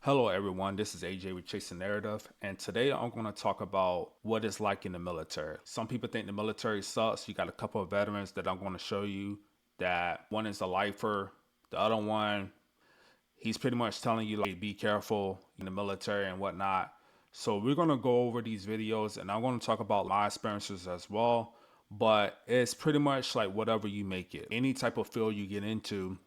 Hello, everyone. This is AJ with Chasing Narrative, and today I'm going to talk about what it's like in the military. Some people think the military sucks. You got a couple of veterans that I'm going to show you that one is a lifer, the other one, he's pretty much telling you, like, be careful in the military and whatnot. So, we're going to go over these videos and I'm going to talk about my experiences as well. But it's pretty much like whatever you make it. Any type of field you get into,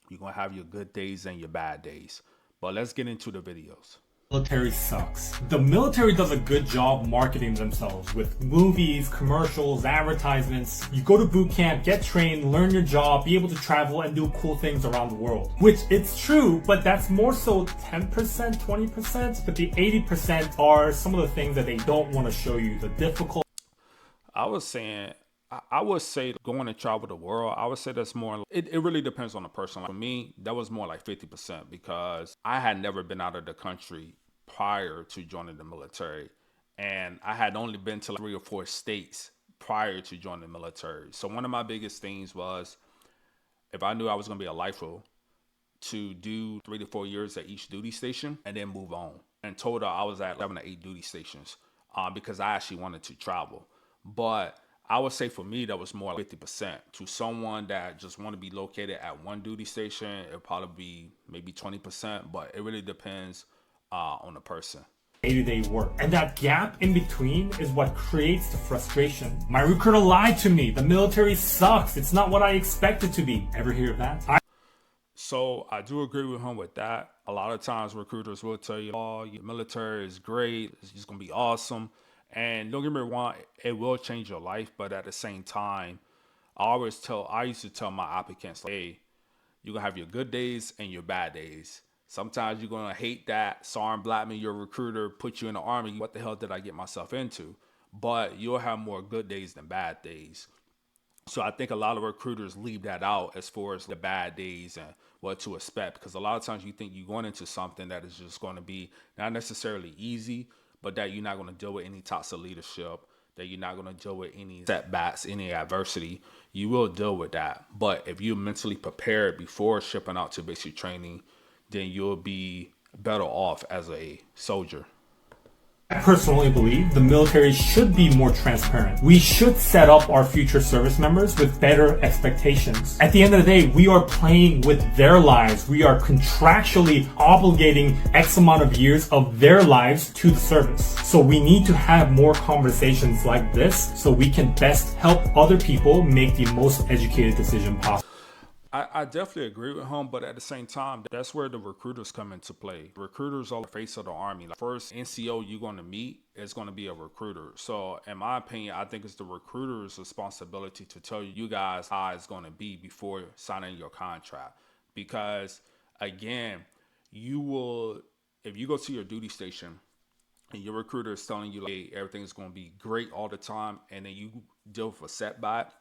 you're going to have your good days and your bad days. But let's get into the videos. Military sucks. The military does a good job marketing themselves with movies, commercials, advertisements. You go to boot camp, get trained, learn your job, be able to travel and do cool things around the world. Which it's true, but that's more so 10%, 20%, but the 80% are some of the things that they don't want to show you. The difficult I was saying, I would say going to travel the world, I would say that's more, it really depends on the person. Like for me, that was more like 50% because I had never been out of the country prior to joining the military. And I had only been to like 3 or 4 states prior to joining the military. So one of my biggest things was if I knew I was going to be a lifer, to do 3 to 4 years at each duty station and then move on. And total, I was at 7 to 8 duty stations because I actually wanted to travel. But I would say for me, that was more like 50%. To someone that just want to be located at one duty station, it'll probably be maybe 20%, but it really depends on the person. day-to-day work. And that gap in between is what creates the frustration. My recruiter lied to me. The military sucks. It's not what I expected to be. Ever hear of that? So I do agree with him with that. A lot of times recruiters will tell you, oh, your military is great. It's just going to be awesome. And don't get me wrong, it will change your life. But at the same time, I used to tell my applicants, like, hey, you're going to have your good days and your bad days. Sometimes you're going to hate that Sergeant Blackman, your recruiter, put you in the army. What the hell did I get myself into? But you'll have more good days than bad days. So I think a lot of recruiters leave that out as far as the bad days and what to expect, because a lot of times you think you're going into something that is just going to be not necessarily easy, but that you're not going to deal with any toxic leadership, that you're not going to deal with any setbacks, any adversity. You will deal with that. But if you're mentally prepared before shipping out to basic training, then you'll be better off as a soldier. I personally believe the military should be more transparent. We should set up our future service members with better expectations. At the end of the day, we are playing with their lives. We are contractually obligating X amount of years of their lives to the service. So we need to have more conversations like this so we can best help other people make the most educated decision possible. I definitely agree with him, but at the same time, that's where the recruiters come into play. Recruiters are the face of the army. Like, first NCO you're going to meet is going to be a recruiter. So, in my opinion, I think it's the recruiter's responsibility to tell you guys how it's going to be before signing your contract. Because, again, you will, if you go to your duty station and your recruiter is telling you, like, hey, everything's going to be great all the time, and then you deal with a setback,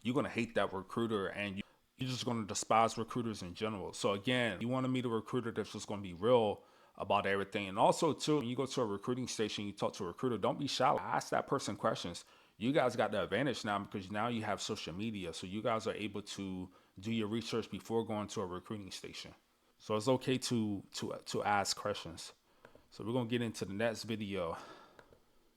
you're going to hate that recruiter and you're just going to despise recruiters in general. So again, you want to meet a recruiter that's just going to be real about everything. And also too, when you go to a recruiting station, you talk to a recruiter, don't be shallow. Ask that person questions. You guys got the advantage now because now you have social media. So you guys are able to do your research before going to a recruiting station. So it's okay to ask questions. So we're going to get into the next video.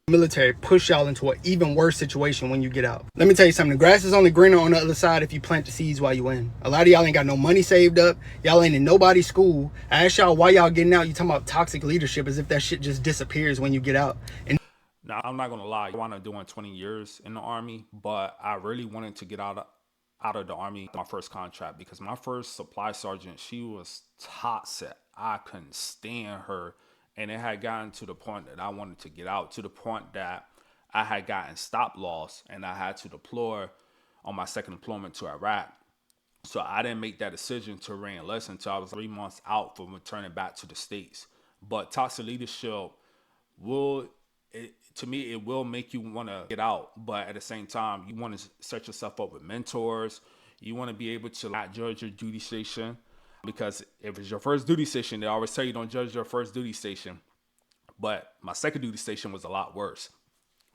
Military push y'all into an even worse situation when you get out. Let me tell you something. The grass is only greener on the other side if you plant the seeds while you in. A lot of y'all ain't got no money saved up. Y'all ain't in nobody's school. I ask y'all why y'all getting out. You talking about toxic leadership as if that shit just disappears when you get out. And Now, I'm not going to lie. I wound up doing 20 years in the Army, but I really wanted to get out of the Army my first contract because my first supply sergeant, she was toxic. I couldn't stand her. And it had gotten to the point that I wanted to get out, to the point that I had gotten stop loss and I had to deploy on my second deployment to Iraq. So I didn't make that decision to re-enlist until I was 3 months out from returning back to the States. But toxic leadership will, to me, it will make you want to get out. But at the same time, you want to set yourself up with mentors. You want to be able to not judge your duty station. Because if it's your first duty station, they always tell you don't judge your first duty station. But my second duty station was a lot worse.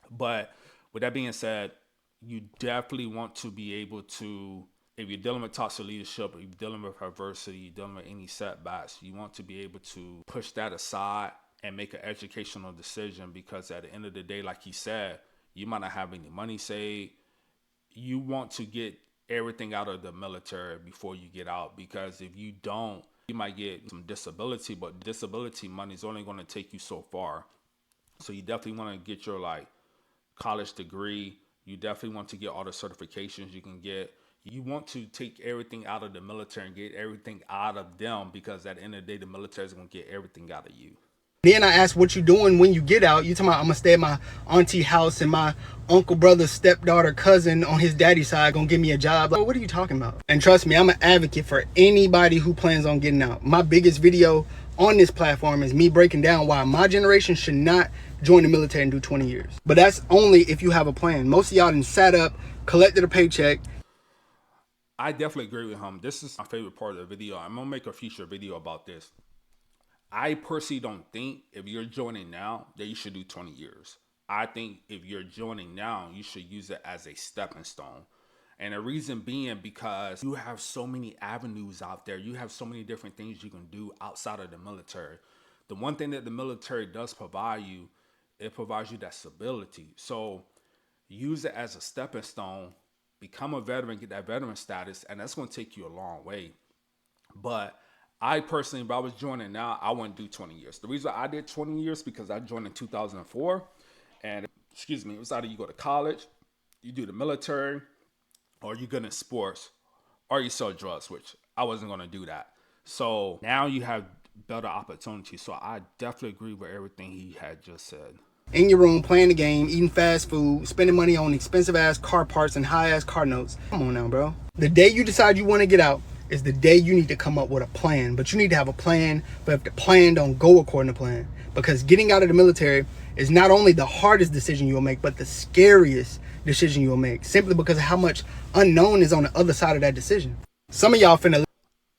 But with that being said, you definitely want to be able to, if you're dealing with toxic leadership, if you're dealing with adversity, you're dealing with any setbacks, you want to be able to push that aside and make an educational decision, because at the end of the day, like he said, you might not have any money saved. You want to get everything out of the military before you get out, because if you don't, you might get some disability, but disability money is only going to take you so far. So you definitely want to get your like college degree. You definitely want to get all the certifications you can get. You want to take everything out of the military and get everything out of them, because at the end of the day, the military is going to get everything out of you. Then I asked, what you doing when you get out? You talking about I'm gonna stay at my auntie house and my uncle, brother, stepdaughter, cousin on his daddy's side gonna give me a job? Like, what are you talking about? And trust me, I'm an advocate for anybody who plans on getting out. My biggest video on this platform is me breaking down why my generation should not join the military and do 20 years. But that's only if you have a plan. Most of y'all done sat up, collected a paycheck. I definitely agree with him. This is my favorite part of the video. I'm gonna make a future video about this. I personally don't think if you're joining now that you should do 20 years. I think if you're joining now, you should use it as a stepping stone. And the reason being because you have so many avenues out there. You have so many different things you can do outside of the military. The one thing that the military does provide you, it provides you that stability. So use it as a stepping stone, become a veteran, get that veteran status, and that's going to take you a long way. But I personally, if I was joining now, I wouldn't do 20 years. The reason I did 20 years because I joined in 2004. And, it was either you go to college, you do the military, or you get in sports, or you sell drugs, which I wasn't going to do that. So now you have better opportunities. So I definitely agree with everything he had just said. In your room, playing the game, eating fast food, spending money on expensive ass car parts and high ass car notes. Come on now, bro. The day you decide you want to get out is the day you need to come up with a plan. But you need to have a plan, but if the plan don't go according to plan, because getting out of the military is not only the hardest decision you'll make, but the scariest decision you'll make, simply because of how much unknown is on the other side of that decision. Some of y'all finna...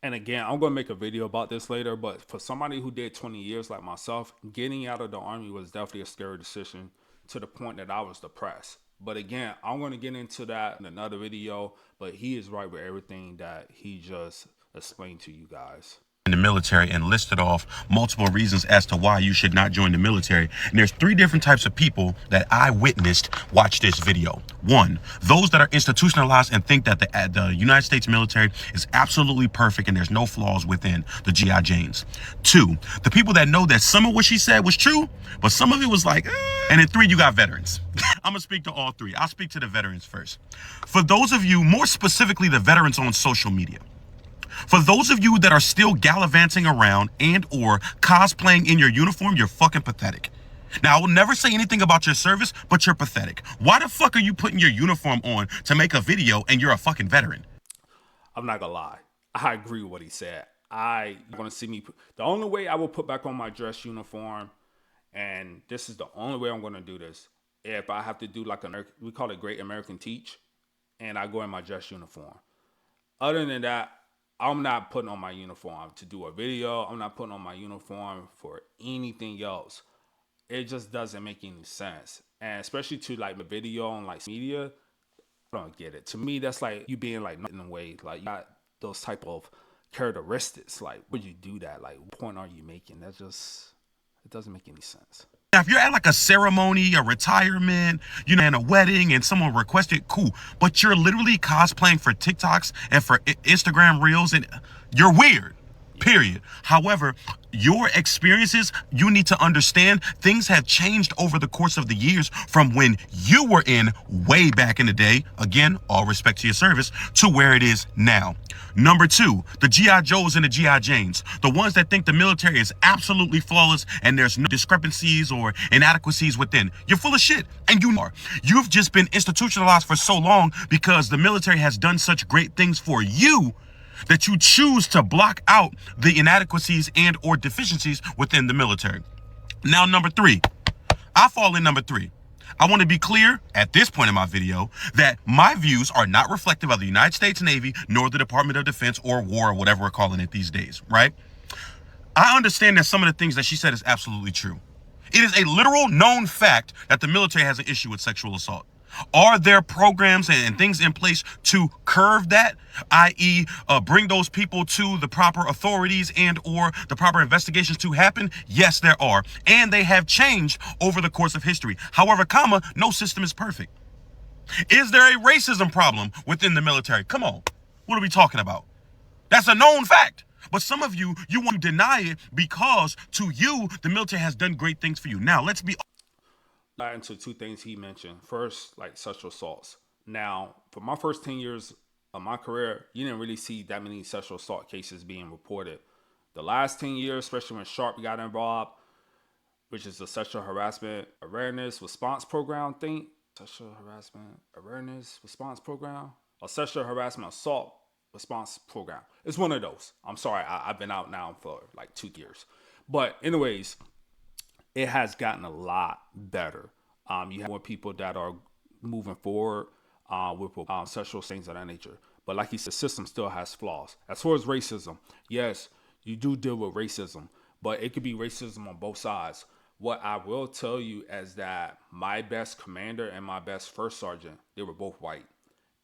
And again, I'm going to make a video about this later, but for somebody who did 20 years like myself, getting out of the Army was definitely a scary decision, to the point that I was depressed. But again, I'm going to get into that in another video, but he is right with everything that he just explained to you guys. In the military, and listed off multiple reasons as to why you should not join the military. And there's 3 different types of people that I witnessed watch this video. 1, those that are institutionalized and think that the United States military is absolutely perfect and there's no flaws within the GI Janes. 2, the people that know that some of what she said was true, but some of it was like, And then 3, you got veterans. I'm gonna speak to all 3. I'll speak to the veterans first. For those of you, more specifically the veterans on social media, for those of you that are still gallivanting around and or cosplaying in your uniform, you're fucking pathetic. Now, I will never say anything about your service, but you're pathetic. Why the fuck are you putting your uniform on to make a video and you're a fucking veteran? I'm not gonna lie. I agree with what he said. I want to see me. The only way I will put back on my dress uniform, and this is the only way I'm going to do this, if I have to do like we call it Great American Teach, and I go in my dress uniform. Other than that, I'm not putting on my uniform to do a video. I'm not putting on my uniform for anything else. It just doesn't make any sense. And especially to like the video on like media, I don't get it. To me, that's like you being like in a way, like you got those type of characteristics. Like, would you do that? Like, what point are you making? It doesn't make any sense. Now, if you're at like a ceremony, a retirement, and a wedding and someone requested, cool. But you're literally cosplaying for TikToks and for Instagram Reels, and you're weird, period. However, your experiences, you need to understand things have changed over the course of the years from when you were in way back in the day, again, all respect to your service, to where it is now. Number 2, the G.I. Joes and the G.I. Janes, the ones that think the military is absolutely flawless and there's no discrepancies or inadequacies within. You're full of shit, and you are. You've just been institutionalized for so long because the military has done such great things for you that you choose to block out the inadequacies and or deficiencies within the military. Now, number 3, I fall in number 3. I want to be clear at this point in my video that my views are not reflective of the United States Navy nor the Department of Defense or war or whatever we're calling it these days, right? I understand that some of the things that she said is absolutely true. It is a literal known fact that the military has an issue with sexual assault. Are there programs and things in place to curve that, i.e. Bring those people to the proper authorities and or the proper investigations to happen? Yes, there are. And they have changed over the course of history. However, no system is perfect. Is there a racism problem within the military? Come on. What are we talking about? That's a known fact. But some of you want to deny it because to you, the military has done great things for you. Now, let's be into two things he mentioned. First, like sexual assaults. Now, for my first 10 years of my career, you didn't really see that many sexual assault cases being reported. The last 10 years, especially when Sharp got involved, which is the Sexual Harassment Awareness Response Program thing. Sexual Harassment Awareness Response Program? Or Sexual Harassment Assault Response Program. It's one of those. I'm sorry, I've been out now for like 2 years. But anyways, it has gotten a lot better. You have more people that are moving forward with sexual things of that nature. But like he said, the system still has flaws. As far as racism, yes, you do deal with racism, but it could be racism on both sides. What I will tell you is that my best commander and my best first sergeant, they were both white.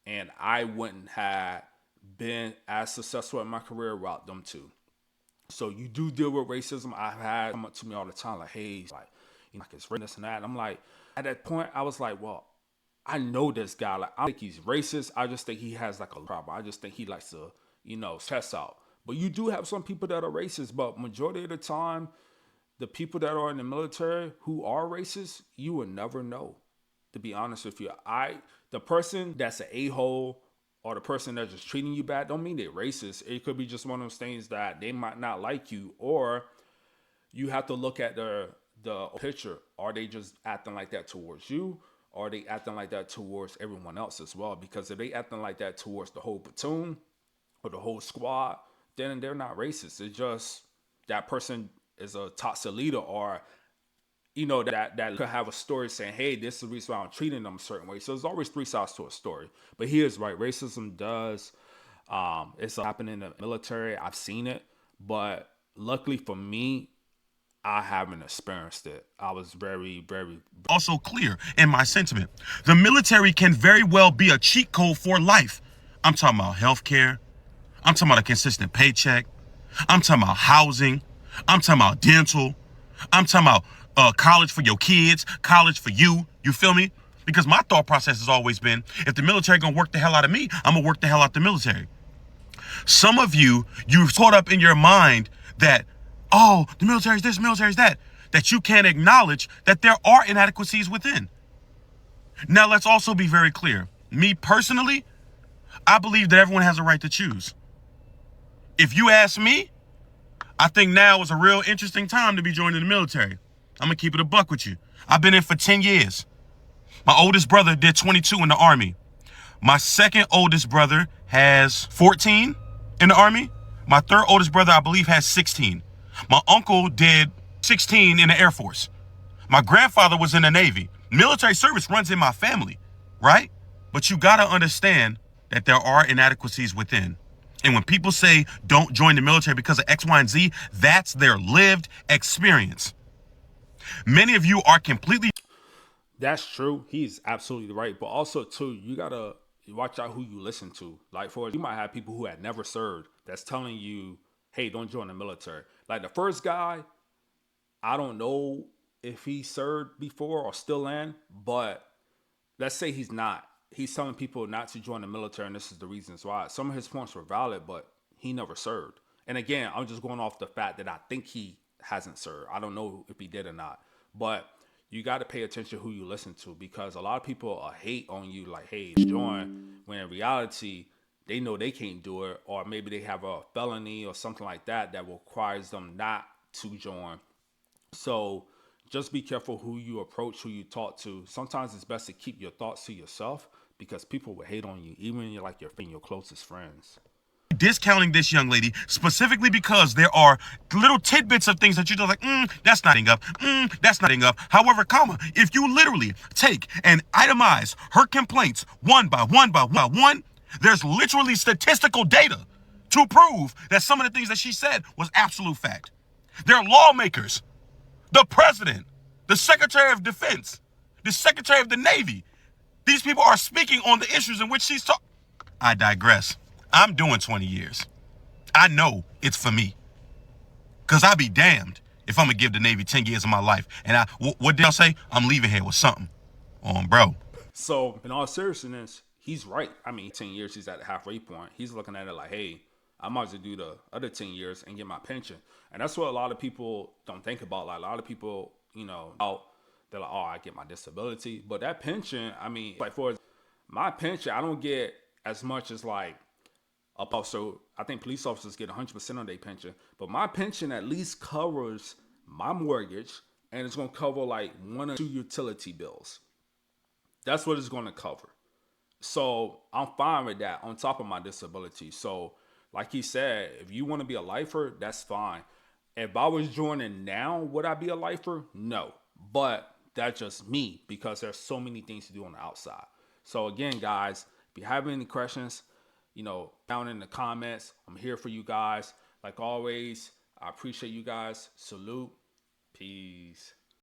And I wouldn't have been as successful in my career without them two. So you do deal with racism. I've had come up to me all the time like, hey, like, you know, it's this and that. And I'm like, at that point, I was like, well, I know this guy. Like, I don't think he's racist. I just think he has like a problem. I just think he likes to, test out. But you do have some people that are racist. But majority of the time, the people that are in the military who are racist, you will never know. To be honest with you, the person that's an a-hole or the person that's just treating you bad, don't mean they're racist. It could be just one of those things that they might not like you, or you have to look at the picture. Are they just acting like that towards you? Or are they acting like that towards everyone else as well? Because if they acting like that towards the whole platoon or the whole squad, then they're not racist. It's just that person is a toxic leader, or that could have a story saying, hey, this is the reason why I'm treating them a certain way. So there's always 3 sides to a story. But he is right. Racism does, it's happening in the military. I've seen it. But luckily for me, I haven't experienced it. I was very, very... Also clear in my sentiment. The military can very well be a cheat code for life. I'm talking about healthcare. I'm talking about a consistent paycheck. I'm talking about housing. I'm talking about dental. I'm talking about college for your kids, college for you. You feel me? Because my thought process has always been, if the military gonna work the hell out of me, I'm gonna work the hell out the military. Some of you've caught up in your mind that, oh, the military's this, military's that you can't acknowledge that there are inadequacies within. Now, let's also be very clear. Me personally, I believe that everyone has a right to choose. If you ask me, I think now is a real interesting time to be joining the military. I'm going to keep it a buck with you. I've been in for 10 years. My oldest brother did 22 in the Army. My second oldest brother has 14 in the Army. My third oldest brother, I believe, has 16. My uncle did 16 in the Air Force. My grandfather was in the Navy. Military service runs in my family, right? But you got to understand that there are inadequacies within. And when people say don't join the military because of X, Y, and Z, that's their lived experience. Many of you are completely... That's true. He's absolutely right. But also, too, you got to watch out who you listen to. Like, you might have people who had never served that's telling you, hey, don't join the military. Like the first guy, I don't know if he served before or still in, but let's say he's not. He's telling people not to join the military, and this is the reasons why. Some of his points were valid, but he never served. And again, I'm just going off the fact that I think he hasn't served. I don't know if he did or not. But you got to pay attention to who you listen to, because a lot of people hate on you like, hey, join, when in reality, they know they can't do it, or maybe they have a felony or something like that requires them not to join. So just be careful who you approach, who you talk to. Sometimes it's best to keep your thoughts to yourself, because people will hate on you, even when you're like your closest friends. Discounting this young lady specifically because there are little tidbits of things that you're like, that's not adding up. That's not adding up. However, if you literally take and itemize her complaints one by one by one, there's literally statistical data to prove that some of the things that she said was absolute fact. There are lawmakers, the president, the Secretary of Defense, the Secretary of the Navy. These people are speaking on the issues in which she's talking. I digress. I'm doing 20 years. I know it's for me. Because I'll be damned if I'm going to give the Navy 10 years of my life. And what did I say? I'm leaving here with something. Bro. So, in all seriousness, he's right. I mean, 10 years, he's at the halfway point. He's looking at it like, hey, I might as well do the other 10 years and get my pension. And that's what a lot of people don't think about. Like, a lot of people, they're like, oh, I get my disability. But that pension, I mean, like for my pension, I don't get as much as like, so I think police officers get 100% of their pension. But my pension at least covers my mortgage, and it's going to cover like 1 or 2 utility bills. That's what it's going to cover. So I'm fine with that on top of my disability. So like he said, if you want to be a lifer, that's fine. If I was joining now, would I be a lifer? No. But that's just me, because there's so many things to do on the outside. So again, guys, if you have any questions, down in the comments, I'm here for you guys. Like always, I appreciate you guys. Salute. Peace.